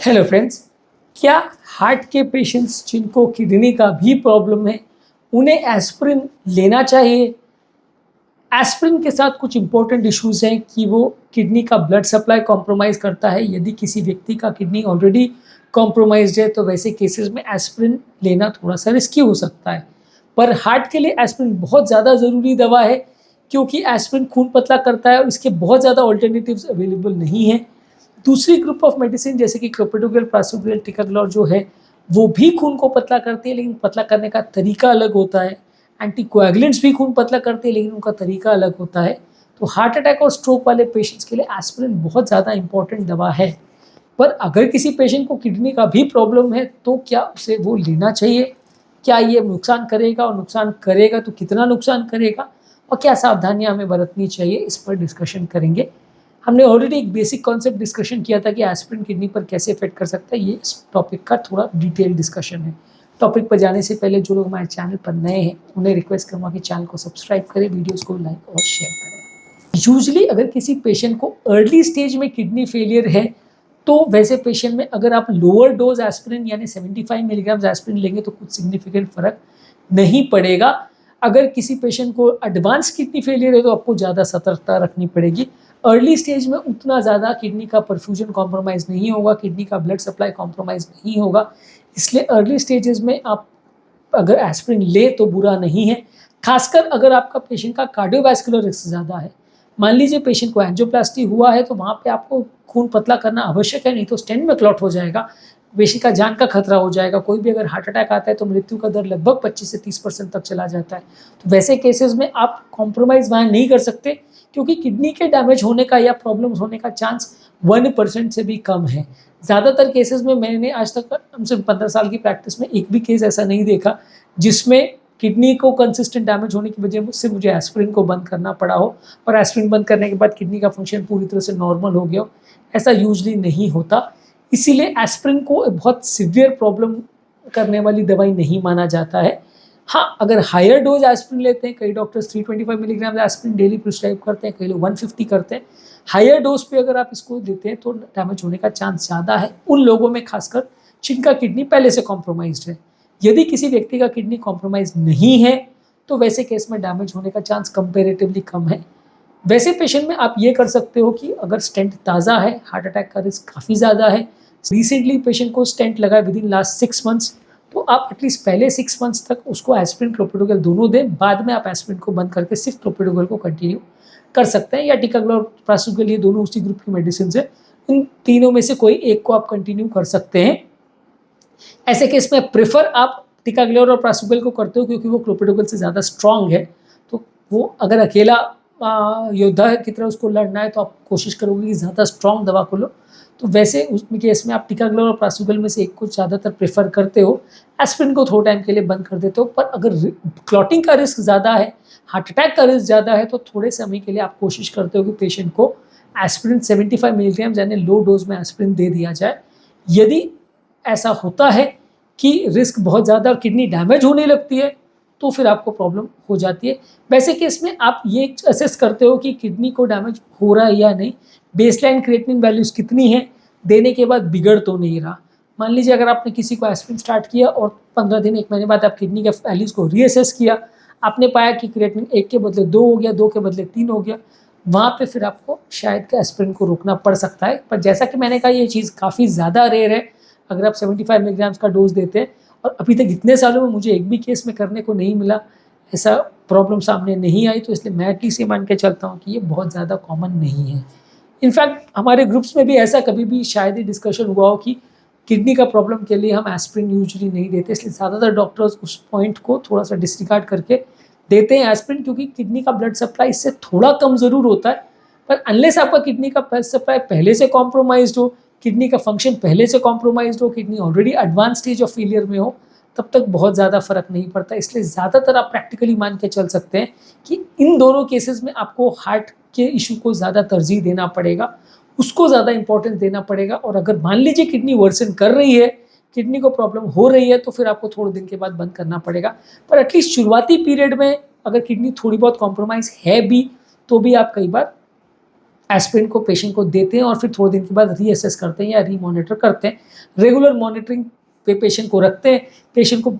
Hello friends, क्या heart के patients जिनको किडनी का भी प्रॉब्लम है उन्हें एस्पिरिन लेना चाहिए? एस्पिरिन के साथ कुछ इंपॉर्टेंट इश्यूज हैं कि वो किडनी का ब्लड सप्लाई कॉम्प्रोमाइज़ करता है। यदि किसी व्यक्ति का किडनी ऑलरेडी कॉम्प्रोमाइज्ड है तो वैसे केसेस में एस्पिरिन लेना थोड़ा सा रिस्की हो सकता है। पर हार्ट के लिए एस्पिरिन बहुत ज़्यादा ज़रूरी दवा है, क्योंकि एस्पिरिन खून पतला करता है और इसके बहुत ज़्यादा ऑल्टरनेटिव्स अवेलेबल नहीं हैं। दूसरी ग्रुप ऑफ मेडिसिन जैसे कि क्लोपिडोग्रेल, प्रासुग्रेल, टिकाग्लोर जो है वो भी खून को पतला करती है, लेकिन पतला करने का तरीका अलग होता है। एंटीकोएगुलेंट्स भी खून पतला करते हैं, लेकिन उनका तरीका अलग होता है। तो हार्ट अटैक और स्ट्रोक वाले पेशेंट्स के लिए एस्पिरिन बहुत ज़्यादा इंपॉर्टेंट दवा है। पर अगर किसी पेशेंट को किडनी का भी प्रॉब्लम है तो क्या उसे वो लेना चाहिए? क्या ये नुकसान करेगा, और नुकसान करेगा तो कितना नुकसान करेगा, और क्या सावधानियां हमें बरतनी चाहिए, इस पर डिस्कशन करेंगे। हमने ऑलरेडी एक बेसिक कॉन्सेप्ट डिस्कशन किया था कि एस्पिरिन किडनी पर कैसे इफेक्ट कर सकता है। ये इस टॉपिक का थोड़ा डिटेल डिस्कशन है। टॉपिक पर जाने से पहले जो लोग हमारे चैनल पर नए हैं उन्हें रिक्वेस्ट करूँगा कि चैनल को सब्सक्राइब करें, वीडियोज़ को लाइक और शेयर करें। यूजली अगर किसी पेशेंट को अर्ली स्टेज में किडनी फेलियर है तो वैसे पेशेंट में अगर आप लोअर डोज एस्पिरिन यानी 75 मिलीग्राम एस्पिरिन लेंगे तो कुछ सिग्निफिकेंट फर्क नहीं पड़ेगा। अगर किसी पेशेंट को एडवांस किडनी फेलियर है तो आपको ज़्यादा सतर्कता रखनी पड़ेगी। अर्ली स्टेज में उतना ज़्यादा किडनी का परफ्यूजन कॉम्प्रोमाइज़ नहीं होगा, किडनी का ब्लड सप्लाई कॉम्प्रोमाइज़ नहीं होगा, इसलिए अर्ली स्टेजेस में आप अगर एस्पिरिन ले तो बुरा नहीं है। खासकर अगर आपका पेशेंट का कार्डियोवैस्कुलर रिस्क ज़्यादा है, मान लीजिए पेशेंट को एंजियोप्लास्टी हुआ है तो वहाँ पे आपको खून पतला करना आवश्यक है, नहीं तो स्टेंट में क्लॉट हो जाएगा, पेशेंट का जान का खतरा हो जाएगा। कोई भी अगर हार्ट अटैक आता है तो मृत्यु का दर लगभग 25 से 30% तक चला जाता है। तो वैसे केसेस में आप कॉम्प्रोमाइज़ वहाँ नहीं कर सकते, क्योंकि किडनी के डैमेज होने का या प्रॉब्लम्स होने का चांस 1% से भी कम है। ज़्यादातर केसेस में मैंने आज तक कम से 15 साल की प्रैक्टिस में एक भी केस ऐसा नहीं देखा जिसमें किडनी को कंसिस्टेंट डैमेज होने की वजह से मुझे एस्पिरिन को बंद करना पड़ा हो और एस्पिरिन बंद करने के बाद किडनी का फंक्शन पूरी तरह से नॉर्मल हो गया हो। ऐसा यूजली नहीं होता, इसीलिए एस्पिरिन को बहुत सिवियर प्रॉब्लम करने वाली दवाई नहीं माना जाता है। हाँ, अगर हायर डोज एस्पिरिन लेते हैं, कई doctors 325 milligram aspirin daily prescribe करते हैं, कई लोग 150 करते हैं। हायर डोज पे अगर आप इसको देते हैं तो डैमेज होने का चांस ज़्यादा है उन लोगों में, खासकर जिनका किडनी पहले से कॉम्प्रोमाइज्ड है। यदि किसी व्यक्ति का किडनी कॉम्प्रोमाइज नहीं है तो वैसे केस में डैमेज होने का चांस कंपेरेटिवली कम है। वैसे पेशेंट में आप ये कर सकते हो कि अगर स्टेंट ताज़ा है, हार्ट अटैक का रिस्क काफ़ी ज़्यादा है, रिसेंटली पेशेंट को स्टेंट लगा विद इन लास्ट 6 मंथ्स, तो आप एटलीस्ट पहले 6 मंथ्स तक उसको एस्पिरिन क्लोपिडोग्रेल दोनों दें। बाद में आप एस्पिरिन को बंद करके सिर्फ क्लोपिडोग्रेल को कंटिन्यू कर सकते हैं, या टिकाग्लोर, प्रासुग्रेल, ये दोनों उसी ग्रुप की मेडिसिन है। इन तीनों में से कोई एक को आप कंटिन्यू कर सकते हैं। ऐसे केस में प्रेफर आप टिकाग्लोर और प्रासुग्रेल को करते हो, क्योंकि वो क्लोपिडोग्रेल से ज़्यादा स्ट्रॉन्ग है। तो वो अगर अकेला योद्धा की तरह उसको लड़ना है तो आप कोशिश करोगे कि ज़्यादा स्ट्रॉन्ग दवा को लो। तो वैसे उस केस में आप टिकाग्लोर और प्रासुग्रेल में से एक को ज़्यादातर प्रेफर करते हो, एस्पिरिन को थोड़े टाइम के लिए बंद कर देते हो। पर अगर क्लॉटिंग का रिस्क ज़्यादा है, हार्ट अटैक का रिस्क ज़्यादा है, तो थोड़े समय के लिए आप कोशिश करते हो कि पेशेंट को एस्पिरिन 75 मिलीग्राम यानी लो डोज में एस्पिरिन दे दिया जाए। यदि ऐसा होता है कि रिस्क बहुत ज़्यादा और किडनी डैमेज होने लगती है तो फिर आपको प्रॉब्लम हो जाती है। वैसे केस में आप ये असेस करते हो कि किडनी को डैमेज हो रहा है या नहीं, बेसलाइन क्रिएटिनिन वैल्यूज़ कितनी है, देने के बाद बिगड़ तो नहीं रहा। मान लीजिए अगर आपने किसी को एस्पिरिन स्टार्ट किया और 15 दिन 1 महीने बाद आप किडनी के वैल्यूज़ को रीअसेस किया, आपने पाया कि क्रिएटिनिन 1 के बदले 2 हो गया, 2 के बदले 3 हो गया, वहाँ पे फिर आपको शायद एस्पिरिन को रोकना पड़ सकता है। पर जैसा कि मैंने कहा, ये चीज़ काफ़ी ज़्यादा रेयर है। अगर आप 75 मिलीग्राम्स का डोज देते हैं, और अभी तक इतने सालों में मुझे एक भी केस में करने को नहीं मिला, ऐसा प्रॉब्लम सामने नहीं आई, तो इसलिए मैं एटलीस्ट ये मान के चलता हूँ कि ये बहुत ज़्यादा कॉमन नहीं है। इनफैक्ट हमारे ग्रुप्स में भी ऐसा कभी भी शायद ही डिस्कशन हुआ हो कि किडनी का प्रॉब्लम के लिए हम एस्पिरिन यूजुअली नहीं देते, इसलिए ज़्यादातर डॉक्टर्स उस पॉइंट को थोड़ा सा डिसरिगार्ड करके देते हैं एस्पिरिन, क्योंकि किडनी का ब्लड सप्लाई इससे थोड़ा कम ज़रूर होता है। पर अनलेस आपका किडनी का ब्लड सप्लाई पहले से कॉम्प्रोमाइज्ड हो, किडनी का फंक्शन पहले से कॉम्प्रोमाइज्ड हो, kidney already advance stage of failure में हो, तब तक बहुत ज़्यादा फर्क नहीं पड़ता। इसलिए ज़्यादातर आप प्रैक्टिकली मान के चल सकते हैं कि इन दोनों केसेस में आपको हार्ट के इशू को ज़्यादा तरजीह देना पड़ेगा, उसको ज़्यादा इंपॉर्टेंस देना पड़ेगा। और अगर मान लीजिए किडनी वर्सन कर रही है, किडनी को प्रॉब्लम हो रही है, तो फिर आपको थोड़े दिन के बाद बंद करना पड़ेगा। पर एटलीस्ट शुरुआती पीरियड में अगर किडनी थोड़ी बहुत कॉम्प्रोमाइज़ है भी तो भी आप कई बार एस्पिरिन को पेशेंट को देते हैं और फिर थोड़े दिन के बाद रीअसेस करते हैं या रीमॉनिटर करते हैं। रेगुलर मॉनिटरिंग पे पेशेंट को रखते हैं, पेशेंट को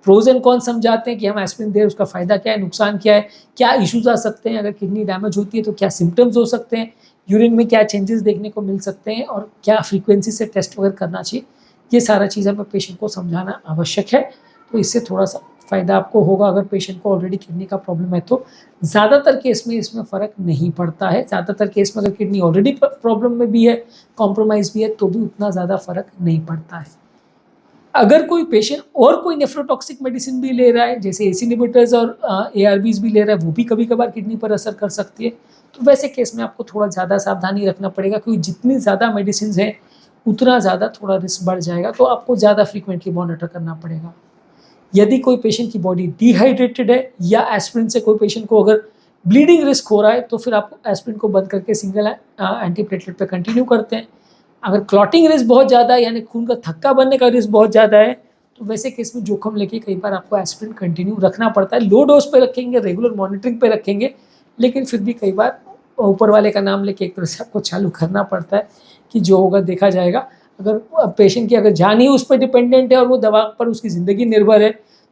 प्रोज एंड कॉन समझाते हैं कि हम एस्पिरिन दे रहे हैं, उसका फ़ायदा क्या है, नुकसान क्या है, क्या इश्यूज आ सकते हैं, अगर किडनी डैमेज होती है तो क्या सिम्टम्स हो सकते हैं, यूरिन में क्या चेंजेस देखने को मिल सकते हैं और क्या फ्रीक्वेंसी से टेस्ट वगैरह करना चाहिए। ये सारा चीज़ हमें पेशेंट को समझाना आवश्यक है। तो इससे थोड़ा सा फ़ायदा आपको होगा। अगर पेशेंट को ऑलरेडी किडनी का प्रॉब्लम है तो ज़्यादातर केस में इसमें फ़र्क नहीं पड़ता है। ज़्यादातर केस में अगर किडनी ऑलरेडी प्रॉब्लम में भी है, कॉम्प्रोमाइज़ भी है, तो भी उतना ज़्यादा फ़र्क नहीं पड़ता है। अगर कोई पेशेंट और कोई नेफ्रोटॉक्सिक मेडिसिन भी ले रहा है, जैसे एसी इनहिबिटर्स और एआरबीज भी ले रहा है, वो भी कभी कभार किडनी पर असर कर सकती है, तो वैसे केस में आपको थोड़ा ज़्यादा सावधानी रखना पड़ेगा, क्योंकि जितनी ज़्यादा मेडिसिन हैं उतना ज़्यादा थोड़ा रिस्क बढ़ जाएगा, तो आपको ज़्यादा फ्रीक्वेंटली मॉनिटर करना पड़ेगा। यदि कोई पेशेंट की बॉडी डिहाइड्रेटेड है या एस्पिरिन से कोई पेशेंट को अगर ब्लीडिंग रिस्क हो रहा है, तो फिर आप एस्पिरिन को बंद करके सिंगल एंटीप्लेटलेट पे कंटिन्यू करते हैं। अगर क्लॉटिंग रिस्क बहुत ज़्यादा है, यानी खून का थक्का बनने का रिस्क बहुत ज़्यादा है, तो वैसे केस में जोखिम लेके कई बार आपको एस्पिरिन कंटिन्यू रखना पड़ता है। लो डोज पे रखेंगे, रेगुलर मॉनिटरिंग पे रखेंगे, लेकिन फिर भी कई बार ऊपर वाले का नाम लेके एक तरह से आपको चालू करना पड़ता है कि जो होगा देखा जाएगा। अगर पेशेंट की अगर जान ही उस पर डिपेंडेंट है और वो दवा पर उसकी ज़िंदगी निर्भर है,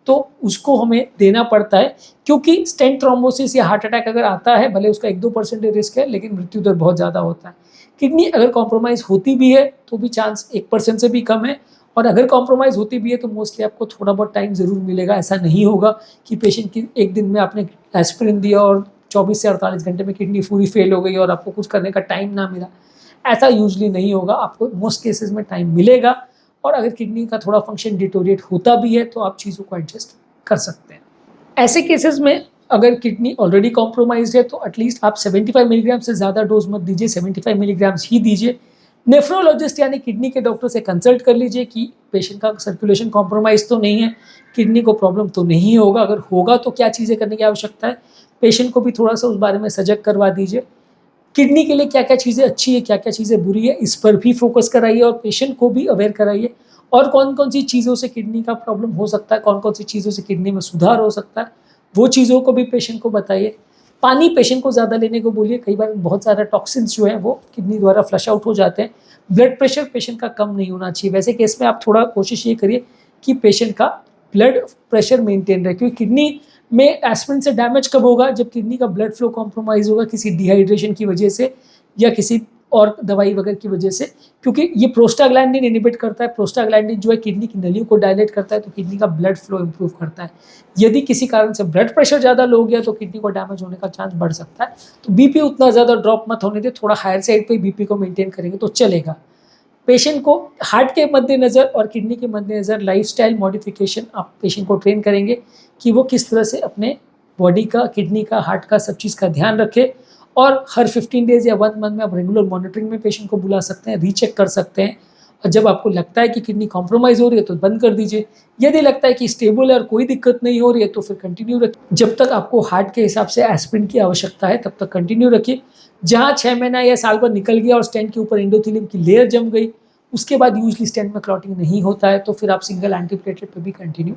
तो उसको हमें देना पड़ता है, क्योंकि स्टेंट थ्रोम्बोसिस या हार्ट अटैक अगर आता है, भले उसका 1-2% रिस्क है, लेकिन मृत्यु दर बहुत ज़्यादा होता है। किडनी अगर कॉम्प्रोमाइज़ होती भी है तो भी चांस 1% से भी कम है, और अगर कॉम्प्रोमाइज़ होती भी है तो मोस्टली आपको थोड़ा बहुत टाइम ज़रूर मिलेगा। ऐसा नहीं होगा कि पेशेंट की एक दिन में आपने एस्पिरिन दिया और 24 से 48 घंटे में किडनी पूरी फेल हो गई और आपको कुछ करने का टाइम ना मिला। ऐसा यूजुअली नहीं होगा, आपको मोस्ट केसेस में टाइम मिलेगा, और अगर किडनी का थोड़ा फंक्शन डिटोरिएट होता भी है तो आप चीज़ों को एडजस्ट कर सकते हैं। ऐसे केसेस में अगर किडनी ऑलरेडी कॉम्प्रोमाइज़ है तो एटलीस्ट आप 75 मिलीग्राम से ज़्यादा डोज मत दीजिए, 75 मिलीग्राम्स ही दीजिए। नेफ्रोलॉजिस्ट यानी किडनी के डॉक्टर से कंसल्ट कर लीजिए कि पेशेंट का सर्कुलेशन कॉम्प्रोमाइज़ तो नहीं है, किडनी को प्रॉब्लम तो नहीं होगा, अगर होगा तो क्या चीज़ें करने की आवश्यकता है। पेशेंट को भी थोड़ा-सा उस बारे में सजग करवा दीजिए। किडनी के लिए क्या-क्या चीज़ें अच्छी है, क्या-क्या चीज़ें बुरी है, इस पर भी फोकस कराइए और पेशेंट को भी अवेयर कराइए, और कौन-कौन सी चीज़ों से किडनी का प्रॉब्लम हो सकता है, कौन-कौन सी चीज़ों से किडनी में सुधार हो सकता है, वो चीज़ों को भी पेशेंट को बताइए। पानी पेशेंट को ज़्यादा लेने को बोलिए, कई बार बहुत सारे टॉक्सिन्स जो हैं वो किडनी द्वारा फ्लश आउट हो जाते हैं। ब्लड प्रेशर पेशेंट का कम नहीं होना चाहिए। वैसे केस में आप थोड़ा कोशिश ये करिए कि पेशेंट का ब्लड प्रेशर मेंटेन रहे, क्योंकि किडनी में एस्पिरिन से डैमेज कब होगा, जब किडनी का ब्लड फ्लो कॉम्प्रोमाइज़ होगा किसी डिहाइड्रेशन की वजह से या किसी और दवाई वगैरह की वजह से, क्योंकि ये प्रोस्टाग्लैंडिन इनहिबिट करता है। प्रोस्टाग्लैंडिन जो है किडनी की नलियों को डायलेट करता है, तो किडनी का ब्लड फ्लो इंप्रूव करता है। यदि किसी कारण से ब्लड प्रेशर ज़्यादा लो हो गया तो किडनी को डैमेज होने का चांस बढ़ सकता है। तो बीपी उतना ज़्यादा ड्रॉप मत होने दें, थोड़ा हायर साइड पे बीपी को मेंटेन करेंगे तो चलेगा। पेशेंट को हार्ट के मद्देनज़र और किडनी के मद्देनज़र लाइफस्टाइल मॉडिफिकेशन आप पेशेंट को ट्रेन करेंगे कि वो किस तरह से अपने बॉडी का, किडनी का, हार्ट का, सब चीज़ का ध्यान रखे। और हर 15 डेज़ या 1 मंथ में आप रेगुलर मॉनिटरिंग में पेशेंट को बुला सकते हैं, रीचेक कर सकते हैं, और जब आपको लगता है कि किडनी कॉम्प्रोमाइज़ हो रही है तो बंद कर दीजिए। यदि लगता है कि स्टेबल है और कोई दिक्कत नहीं हो रही है तो फिर कंटिन्यू रखिए। जब तक आपको हार्ट के हिसाब से एस्पिरिन की आवश्यकता है तब तक कंटिन्यू रखिए। जहाँ 6 महीना या साल भर निकल गया और स्टेंट के ऊपर एंडोथेलियम की लेयर जम गई, उसके बाद यूजुअली स्टेंट में क्लॉटिंग नहीं होता है, तो फिर आप सिंगल एंटीप्लेटलेट पे भी कंटिन्यू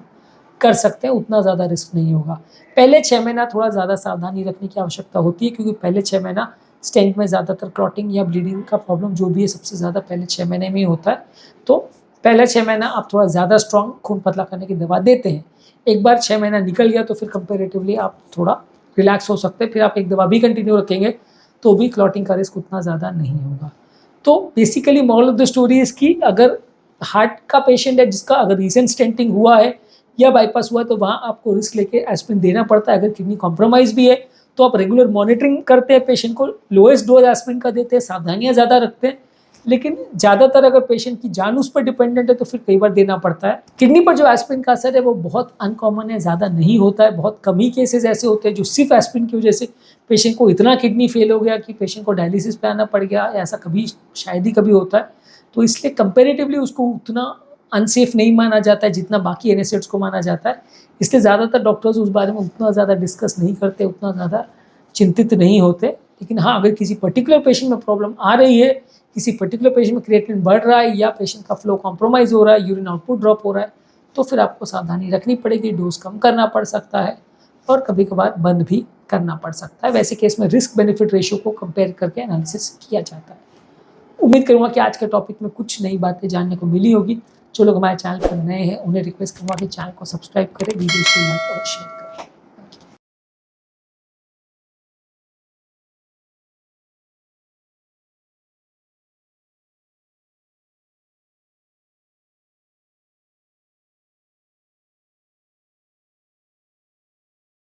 कर सकते हैं, उतना ज़्यादा रिस्क नहीं होगा। पहले 6 महीना थोड़ा ज़्यादा सावधानी रखने की आवश्यकता होती है, क्योंकि पहले 6 महीना स्टेंट में ज़्यादातर क्लॉटिंग या ब्लीडिंग का प्रॉब्लम जो भी है सबसे ज़्यादा पहले 6 महीने में ही होता है। तो पहले 6 महीना आप थोड़ा ज़्यादा स्ट्रॉन्ग खून पतला करने की दवा देते हैं। एक बार 6 महीना निकल गया तो फिर कंपैरेटिवली आप थोड़ा रिलैक्स हो सकते हैं, फिर आप एक दवा भी कंटिन्यू रखेंगे तो भी क्लॉटिंग का रिस्क उतना ज़्यादा नहीं होगा। तो basically moral of the story is कि अगर हार्ट का पेशेंट है जिसका अगर रीसेंट स्टेंटिंग हुआ है या बाईपास हुआ है, तो वहाँ आपको रिस्क लेके एस्पिरिन देना पड़ता है। अगर किडनी कॉम्प्रोमाइज़ भी है तो आप रेगुलर मॉनिटरिंग करते हैं, पेशेंट को लोएस्ट डोज एस्पिरिन का देते हैं, सावधानियाँ ज़्यादा रखते हैं। लेकिन ज़्यादातर अगर पेशेंट की जान उस पर डिपेंडेंट है तो फिर कई बार देना पड़ता है। किडनी पर जो एस्पिरिन का असर है वो बहुत अनकॉमन है, ज़्यादा नहीं होता है। बहुत कम ही केसेस ऐसे होते हैं जो सिर्फ एस्पिरिन की वजह से पेशेंट को इतना किडनी फेल हो गया कि पेशेंट को डायलिसिस पे आना पड़ गया, ऐसा कभी शायद ही कभी होता है। तो इसलिए कंपेरेटिवली उसको उतना अनसेफ नहीं माना जाता है जितना बाकी एनेसेट्स को माना जाता है। इसलिए ज़्यादातर डॉक्टर्स उस बारे में उतना ज़्यादा डिस्कस नहीं करते, उतना ज़्यादा चिंतित नहीं होते। लेकिन हाँ, अगर किसी पर्टिकुलर पेशेंट में प्रॉब्लम आ रही है, किसी पर्टिकुलर पेशेंट में क्रिएटिनिन बढ़ रहा है या पेशेंट का फ्लो कॉम्प्रोमाइज़ हो रहा है, यूरिन आउटपुट ड्रॉप हो रहा है, तो फिर आपको सावधानी रखनी पड़ेगी, डोज़ कम करना पड़ सकता है और कभी-कभार बंद भी करना पड़ सकता है। वैसे केस में रिस्क बेनिफिट रेशियो को कंपेयर करके एनालिसिस किया जाता है। उम्मीद करूँगा कि आज के टॉपिक में कुछ नई बातें जानने को मिली होगी। जो लोग हमारे चैनल पर नए हैं उन्हें रिक्वेस्ट करूँगा कि चैनल को सब्सक्राइब करें, वीडियो को लाइक और शेयर।